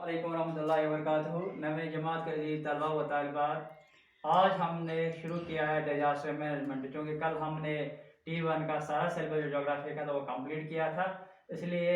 अस्सलामुअलैकुम रहमतुल्लाहि व बरकातहू। नवी जमात के अजीज तलबा व तालिबात, आज हमने शुरू किया है डिजास्टर मैनेजमेंट। क्योंकि कल हमने T1 का सारा सिलेबस जो जोग्राफी का था वो कंप्लीट किया था, इसलिए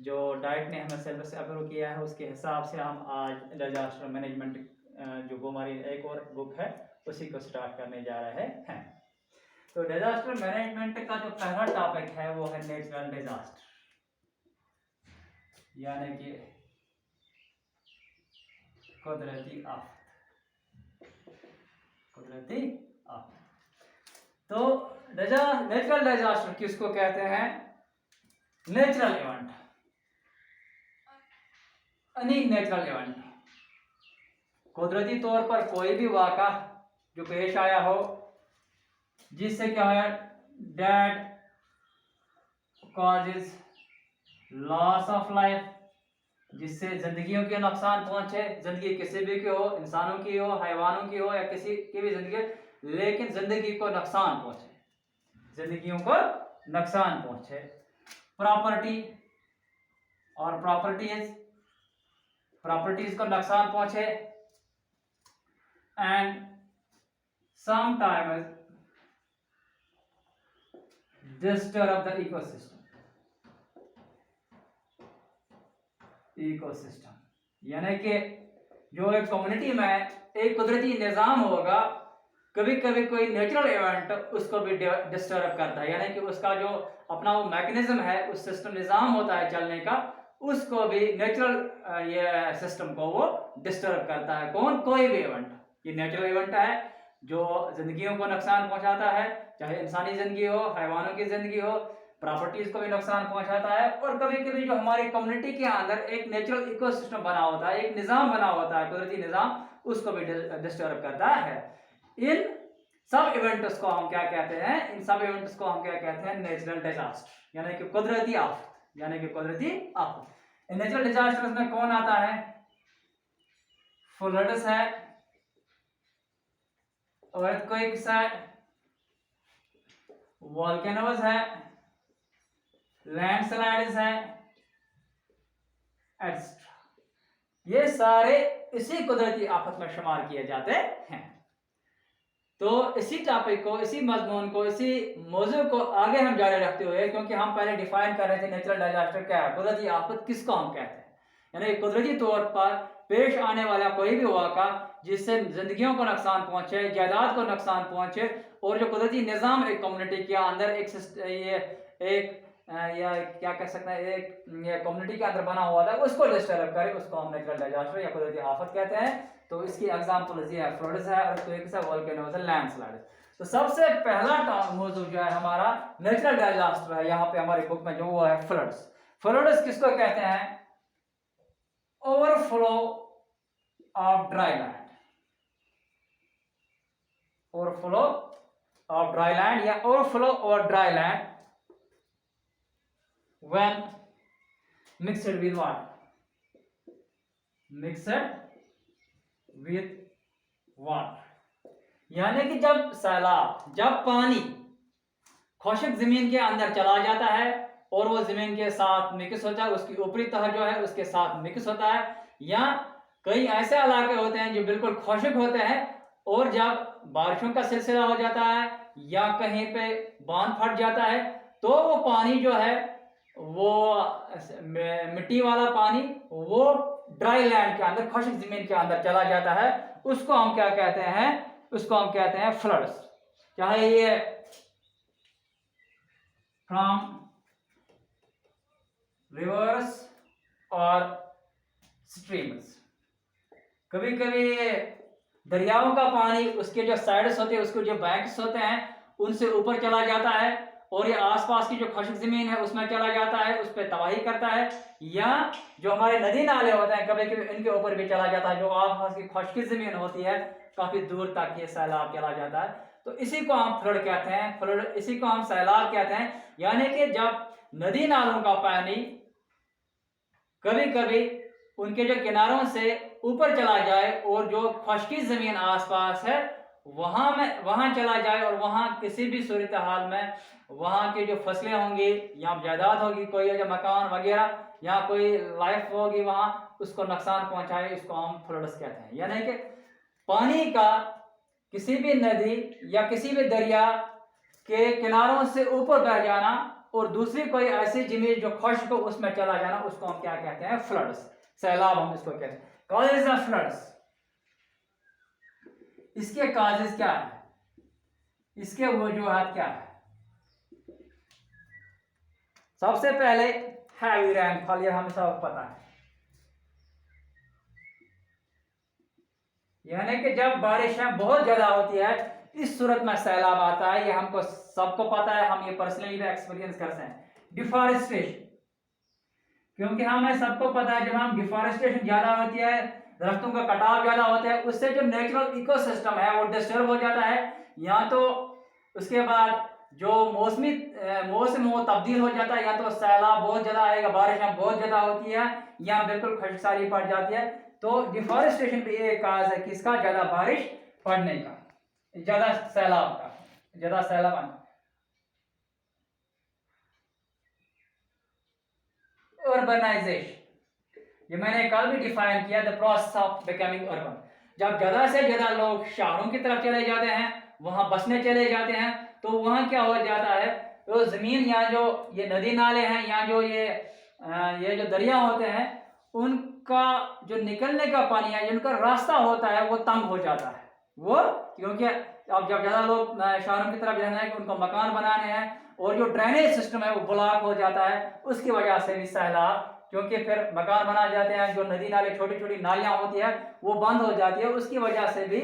जो डाइट ने हमें सिलेबस अप्रूव किया है उसके हिसाब से हम आज डिजास्टर मैनेजमेंट जो वो हमारी एक और बुक है उसी को स्टार्ट करने जा रहे हैं। तो डिजास्टर मैनेजमेंट का जो पहला टॉपिक है वो है नेचुरल डिजास्टर, यानी कि कुदरती आफत। कुदरती आफत तो नेचुरल डिजास्टर किसको कहते हैं? नेचुरल इवेंट, अनेक नेचुरल इवेंट, कुदरती तौर पर कोई भी वाक़ा जो पेश आया हो जिससे क्या है, death causes loss of life, जिससे जिंदगियों के नुकसान पहुंचे, जिंदगी किसी भी की हो, इंसानों की हो, हैवानों की हो या किसी की भी जिंदगी, लेकिन जिंदगी को नुकसान पहुंचे, जिंदगियों को नुकसान पहुंचे। प्रॉपर्टी और प्रॉपर्टीज को नुकसान पहुंचे। And sometimes disturb the ecosystem, यानी कि जो एक कम्युनिटी में एक कुदरती निज़ाम होगा, कभी कभी कोई नेचुरल इवेंट उसको भी डिस्टर्ब करता है, यानी कि उसका जो अपना वो मैकेनिज्म है, उस सिस्टम निज़ाम होता है चलने का, उसको भी नेचुरल ये सिस्टम को वो डिस्टर्ब करता है। कौन? कोई भी इवेंट। ये नेचुरल इवेंट है जो जिंदगियों को नुकसान पहुंचाता है, चाहे इंसानी जिंदगी हो, हैवानों की जिंदगी हो, प्रॉपर्टीज को भी नुकसान पहुंचाता है। और कभी कभी जो हमारी कम्युनिटी के अंदर एक नेचुरल इकोसिस्टम बना होता है, एक निज़ाम बना होता है, कुदरती निज़ाम, उसको भी डिस्टर्ब करता है। इन सब इवेंट्स को हम क्या कहते हैं? इन सब इवेंट्स को हम क्या कहते हैं? नेचुरल डिजास्टर, यानी कि कुदरती आफत, यानी कि कुदरती आफत। इन नेचुरल डिजास्टर्स में कौन आता है? फ्लड्स है, अर्थक्वेक्स है, वोल्केनोज है, लैंडस्लाइड्स है, एक्सेट्रा। ये सारे इसी कुदरती आफत में शुमार किए जाते हैं। तो इसी टॉपिक को, इसी मजमून को, इसी मौजू को आगे हम जारी रखते हुए, क्योंकि हम पहले डिफाइन कर रहे थे नेचुरल डिजास्टर क्या है, कुदरती आफत किसको हम कहते हैं, यानी कुदरती तौर पर पेश आने वाला कोई भी वाक़ा जिससे जिंदगियों को नुकसान पहुंचे, जायदाद को नुकसान पहुंचे, और जो कुदरती निज़ाम एक कम्युनिटी के अंदर या क्या कह सकते हैं, एक कम्युनिटी के अंदर बना हुआ था, उसको डिस्टर्ब करे, उसको हम नेचुरल डिजास्टर या कुदरती आफत कहते हैं। तो इसकी एग्जांपल ये है, फ्लड्स है, अर्थक्वेक्स है, वोल्केनोज है, लैंडस्लाइड्स। तो सबसे पहला मौजू जो है हमारा नेचुरल डिजास्टर है, यहाँ पे हमारी बुक में जो वो है फ्लड्स। फ्लड्स किसको कहते हैं? Overflow of dry land, overflow of dry land या ओवरफ्लो और dry land when mixed with water, mixed with water, यानी कि जब सैलाब, जब पानी खुशक जमीन के अंदर चला जाता है और वो जमीन के साथ मिक्स होता है, उसकी ऊपरी तह जो है उसके साथ मिक्स होता है, या कई ऐसे इलाके होते हैं जो बिल्कुल खुशक होते हैं, और जब बारिशों का सिलसिला हो जाता है या कहीं पे बांध फट जाता है, तो वो पानी जो है, वो मिट्टी वाला पानी, वो ड्राई लैंड के अंदर, खुशक जमीन के अंदर चला जाता है। उसको हम क्या कहते हैं? उसको हम कहते हैं फ्लड्स। चाहे ये फ्रॉम रिवर्स और स्ट्रीम्स, कभी कभी दरियाओं का पानी उसके जो साइड्स होते हैं, उसके जो बैंक्स होते हैं, उनसे ऊपर चला जाता है और ये आसपास की जो खुशक जमीन है उसमें चला जाता है, उस पर तबाही करता है। या जो हमारे नदी नाले होते हैं, कभी कभी इनके ऊपर भी चला जाता है, जो आसपास की खुशक जमीन होती है, काफी दूर तक ये सैलाब चला जाता है। तो इसी को हम फ्लड कहते हैं, फ्लड, इसी को हम सैलाब कहते हैं। यानी कि जब नदी नालों का पानी कभी कभी उनके जो किनारों से ऊपर चला जाए और जो खुशकी जमीन आसपास है वहां चला जाए, और वहां किसी भी सूरत हाल में वहां की जो फसलें होंगी या जायदाद होगी, कोई जो मकान वगैरह, या कोई लाइफ होगी वहां, उसको नुकसान पहुंचाए, इसको हम फ्लड्स कहते हैं। यानी कि पानी का किसी भी नदी या किसी भी दरिया के किनारों से ऊपर बह जाना और दूसरी कोई ऐसी जमीन जो खुश्क हो उसमें चला जाना, उसको हम क्या कहते हैं? फ्लड्स, सैलाब हम इसको कहते हैं। कॉजेज ऑफ फ्लड्स, इसके काजेज क्या है, इसके वजूहात क्या है? सबसे पहले हैवी रेनफॉल, ये हमें सब पता है, यानी कि जब बारिशें बहुत ज्यादा होती है इस सूरत में सैलाब आता है। ये हमको सबको पता है, हम ये पर्सनली भी एक्सपीरियंस करते हैं। डिफॉरेस्टेशन, क्योंकि हमें सबको पता है जब हम डिफॉरेस्टेशन ज्यादा होती है, दरख्तों का कटाव ज्यादा होता है, उससे जो नेचुरल इकोसिस्टम है वो डिस्टर्ब हो जाता है। या तो उसके बाद जो मौसम वो तब्दील हो जाता है, या तो सैलाब बहुत ज्यादा आएगा, बारिशें बहुत ज्यादा होती है, या बिल्कुल खुशकसारी पड़ जाती है। तो डिफॉरेस्टेशन भी एक काज है किसका? ज्यादा बारिश पड़ने का, ज्यादा सैलाब का, ज्यादा सैलाब आना। अर्बनाइजेशन, ये मैंने कल भी डिफाइन किया, the process of becoming urban. जब ज्यादा से ज्यादा लोग शहरों की तरफ चले जाते हैं, वहां बसने चले जाते हैं, तो वहां क्या हो जाता है, तो जमीन या जो ये नदी नाले हैं या जो ये जो दरिया होते हैं, उनका जो निकलने का पानी है, जिनका रास्ता होता है वो तंग हो जाता है। वो क्योंकि अब जब ज्यादा लोग शहरों की तरफ जाना है कि उनको मकान बनाने हैं, और जो ड्रेनेज सिस्टम है वो ब्लॉक हो जाता है, उसकी वजह से भी सैलाब, क्योंकि फिर मकान बना जाते हैं, जो नदी नाले छोटी छोटी नालियां होती है वो बंद हो जाती है, उसकी वजह से भी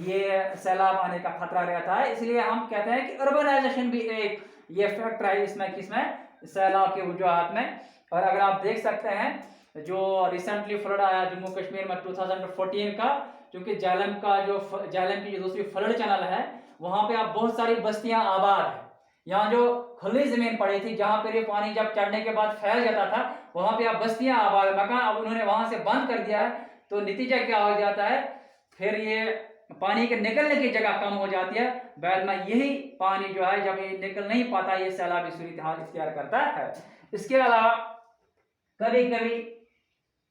ये सैलाब आने का खतरा रहता है। इसलिए हम कहते हैं कि अर्बनाइजेशन भी एक ये फैक्टर है इसमें, किसमें? सैलाब के वजूहात में। और अगर आप देख सकते हैं जो रिसेंटली फ्लड आया जम्मू कश्मीर में 2014 का, क्योंकि झेलम की जो दूसरी फ्लड चैनल है, वहां पे आप बहुत सारी बस्तियां आबाद है। यहाँ जो खुली जमीन पड़ी थी, जहां पर ये पानी जब चढ़ने के बाद फैल जाता था, वहां पे आप बस्तियां आबाद मकान अब उन्होंने वहां से बंद कर दिया है। तो नतीजा क्या हो जाता है, फिर ये पानी के निकलने की जगह कम हो जाती है। बाद में यही पानी जो है जब ये निकल नहीं पाता, ये सैलाबी सूरत हाल इख्तियार करता है। इसके अलावा कभी कभी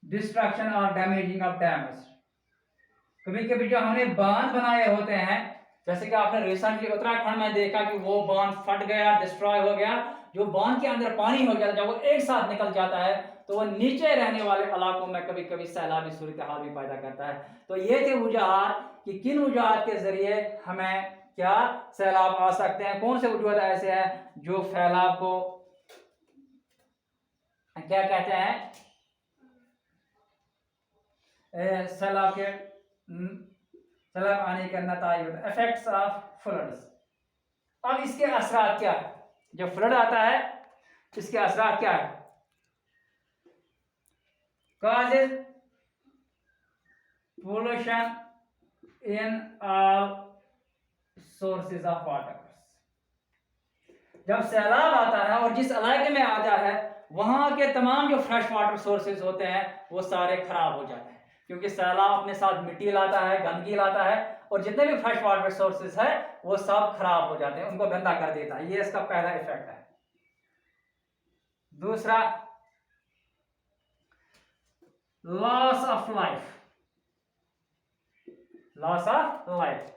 डिस्ट्रक्शन और डैमेजिंग ऑफ डैम्स, कभी कभी जो हमने बांध बनाए होते हैं, जैसे कि आपने रिसेंटली उत्तराखंड में देखा कि वो बांध फट गया, डिस्ट्रॉय हो गया। जो बांध के अंदर पानी हो जाता है, जब वो एक साथ निकल जाता है, तो वो नीचे रहने वाले इलाकों में कभी कभी सैलाबी सूरत हाल भी पैदा करता है। तो ये थे वजूहात कि किन वजूहात के जरिए हमें क्या सैलाब आ सकते हैं, कौन से वजूहात ऐसे हैं जो फैलाव को क्या कहते हैं, सैलाब आने का नताइज, इफेक्ट्स ऑफ फ्लड्स। अब इसके असरात क्या है, जब फ्लड आता है इसके असरात क्या है? causes pollution in all sources of water। जब सैलाब आता है और जिस इलाके में आता है, वहां के तमाम जो फ्रेश वाटर सोर्सेज होते हैं वो सारे खराब हो जाते हैं, क्योंकि सैलाब अपने साथ मिट्टी लाता है, गंदगी लाता है, और जितने भी फ्रेश वाटर सोर्सेज है वो सब खराब हो जाते हैं, उनको गंदा कर देता है। ये इसका पहला इफेक्ट है। दूसरा, loss of life. Loss of life,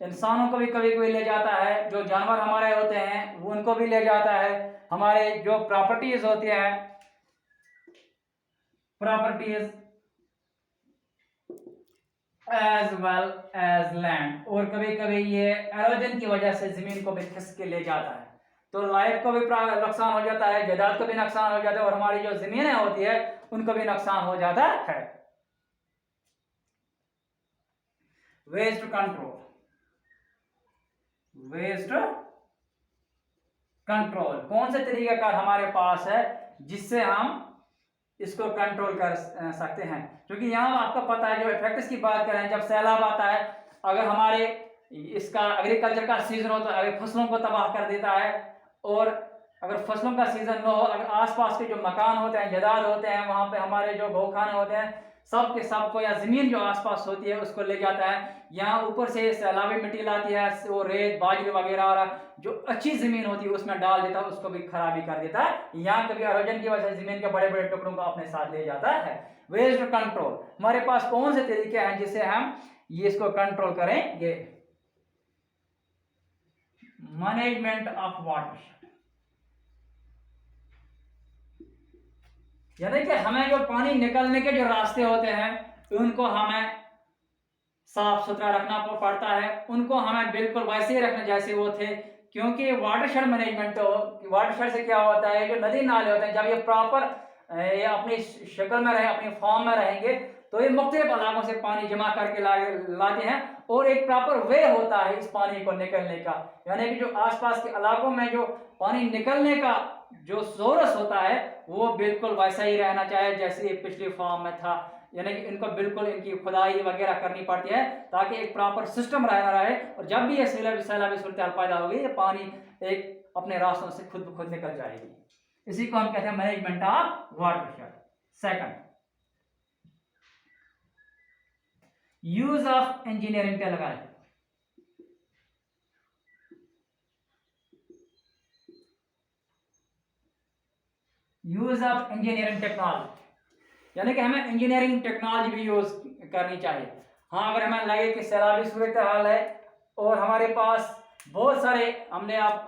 इंसानों को भी कभी कभी ले जाता है, जो जानवर हमारे होते हैं वो उनको भी ले जाता है। हमारे जो प्रॉपर्टीज होती हैं, properties as well as land, और कभी कभी ये एरोजन की वजह से जमीन को भी खिसक के ले जाता है। तो लाइफ को भी नुकसान हो जाता है, जायदाद को भी नुकसान हो जाता है, और हमारी जो जमीनें होती है उनको भी नुकसान हो जाता है। वेस्ट कंट्रोल, वेस्ट कंट्रोल, कौन से तरीके का हमारे पास है जिससे हम इसको कंट्रोल कर सकते हैं? क्योंकि यहाँ आपको पता है, जो इफेक्ट्स की बात करें, जब सैलाब आता है, अगर हमारे इसका एग्रीकल्चर का सीजन हो तो अगर फसलों को तबाह कर देता है, और अगर फसलों का सीजन न हो, अगर आसपास के जो मकान होते हैं, जायदाद होते हैं, वहां पे हमारे जो गौखाने होते हैं, सब के सब को, या जमीन जो आसपास होती है उसको ले जाता है। यहाँ ऊपर से सैलाबी मिट्टी लाती है, वो रेत बाजरी वगैरह और जो अच्छी जमीन होती है उसमें डाल देता है, उसको भी खराबी कर देता है। यहाँ कभी इरोजन की वजह से जमीन के बड़े बड़े टुकड़ों को अपने साथ ले जाता है। वेस्ट कंट्रोल, हमारे पास कौन से तरीके हैं जिससे हम ये इसको कंट्रोल करेंगे? मैनेजमेंट ऑफ वाटर, यानी कि हमें जो पानी निकलने के जो रास्ते होते हैं उनको हमें साफ सुथरा रखना पड़ता है, उनको हमें बिल्कुल वैसे ही रखना जैसे वो थे। क्योंकि वाटरशेड मैनेजमेंट, तो वाटरशेड से क्या होता है, जो नदी नाले होते हैं जब ये प्रॉपर ये अपनी शक्ल में रहे, अपनी फॉर्म में रहेंगे, तो ये मुख्तलिफ इलाकों से पानी जमा करके लाते हैं और एक प्रॉपर वे होता है इस पानी को निकलने का। यानी कि जो आसपास के इलाकों में जो पानी निकलने का जो सोर्स होता है वो बिल्कुल वैसा ही रहना चाहिए जैसे ये पिछली फॉर्म में था। यानी कि इनको बिल्कुल इनकी खुदाई वगैरह करनी पड़ती है ताकि एक प्रॉपर सिस्टम रहना रहे, और जब भी ये सैलाबी सूरत हाल पैदा होगी ये पानी एक अपने रास्तों से खुद ब खुद निकल जाएगी। इसी को हम कहते हैं management of watershed. Second, use of engineering technology. Use of engineering technology, यानी कि हमें इंजीनियरिंग टेक्नोलॉजी भी यूज करनी चाहिए। हाँ, अगर हमें लगे कि सैलाबी सूरत हाल है और हमारे पास बहुत सारे हमने आप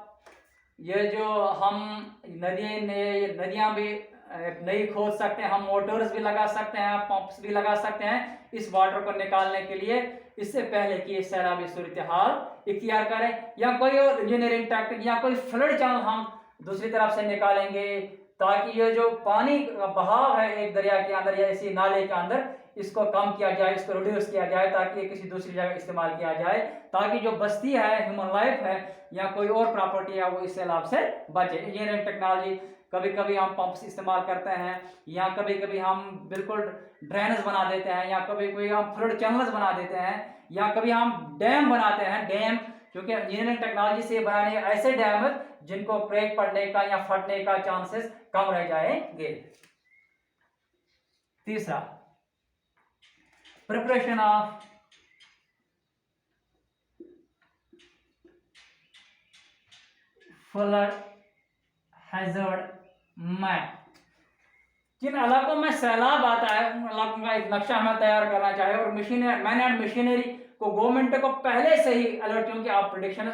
ये जो हम नदियाँ भी नहीं खोद सकते हैं, हम मोटर्स भी लगा सकते हैं, पंप्स भी लगा सकते हैं इस वाटर को निकालने के लिए। इससे पहले कि ये सैलाबी सूरत हाल इख्तियार करें या कोई और इंजीनियरिंग टेक्निक या कोई फ्लड चैनल हम दूसरी तरफ से निकालेंगे ताकि ये जो पानी का बहाव है एक दरिया के अंदर या इसी नाले के अंदर, इसको कम किया जाए, इसको रिड्यूस किया जाए ताकि ये किसी दूसरी जगह इस्तेमाल किया जाए, ताकि जो बस्ती है, ह्यूमन लाइफ है या कोई और प्रॉपर्टी है वो इस सैलाब से बचे। इंजीनियरिंग टेक्नोलॉजी, कभी कभी हम पंप्स इस्तेमाल करते हैं या कभी कभी हम बिल्कुल ड्रेनेज बना देते हैं या कभी कभी हम फ्लड चैनल्स बना देते हैं या कभी हम डैम बनाते हैं। डैम क्योंकि इंजीनियरिंग टेक्नोलॉजी से बनाने ऐसे डैम जिनको ब्रेक पड़ने का या फटने का चांसेस कम रह जाएंगे। तीसरा, preparation of flood hazard map. जिन इलाकों में सैलाब आता है उन इलाकों का एक नक्शा हमें तैयार करना चाहिए और मैन एंड मशीनरी को गवर्नमेंट को पहले से ही अलर्ट, क्योंकि आप प्रेडिक्शन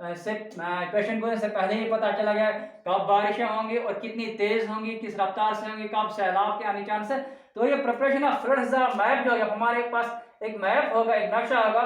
से पेशेंट को से पहले ही पता चला गया कब बारिशें होंगी और कितनी तेज होंगी, किस रफ्तार से होंगी, कब सैलाब के आने चांस है। तो ये preparation of flood hazard map जो है, हमारे पास एक मैप होगा, एक नक्शा होगा,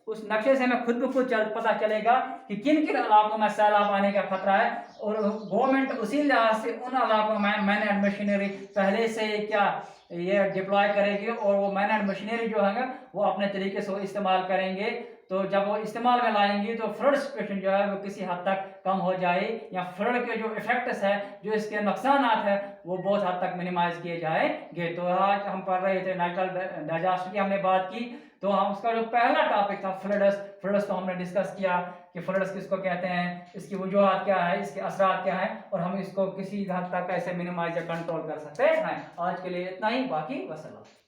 उस नक्शे से हमें खुद ब खुद पता चलेगा कि किन किन इलाकों में सैलाब आने का खतरा है और गवर्नमेंट उसी लिहाज से उन इलाकों में मैन एंड मशीनरी पहले से क्या ये डिप्लॉय करेगी और वो मैन एंड मशीनरी जो है वो अपने तरीके से वो इस्तेमाल करेंगे। तो जब वो इस्तेमाल में लाएंगी तो फ्लड सिचुएशन जो है वो किसी हद तक कम हो जाए या फ्लड के जो इफेक्ट्स है, जो इसके नुकसान है वो बहुत हद तक मिनिमाइज किए जाएंगे। तो आज हम पढ़ रहे थे नेचुरल डिजास्टर की हमने बात की, तो हम उसका जो पहला टॉपिक था फ्लड्स को हमने डिस्कस किया कि फ्लड्स किसको कहते हैं, इसकी वजूहात क्या है, इसके असरात क्या है और हम इसको किसी हद तक कैसे मिनिमाइज या कंट्रोल कर सकते हैं। आज के लिए इतना ही, बाकी वसल्लम।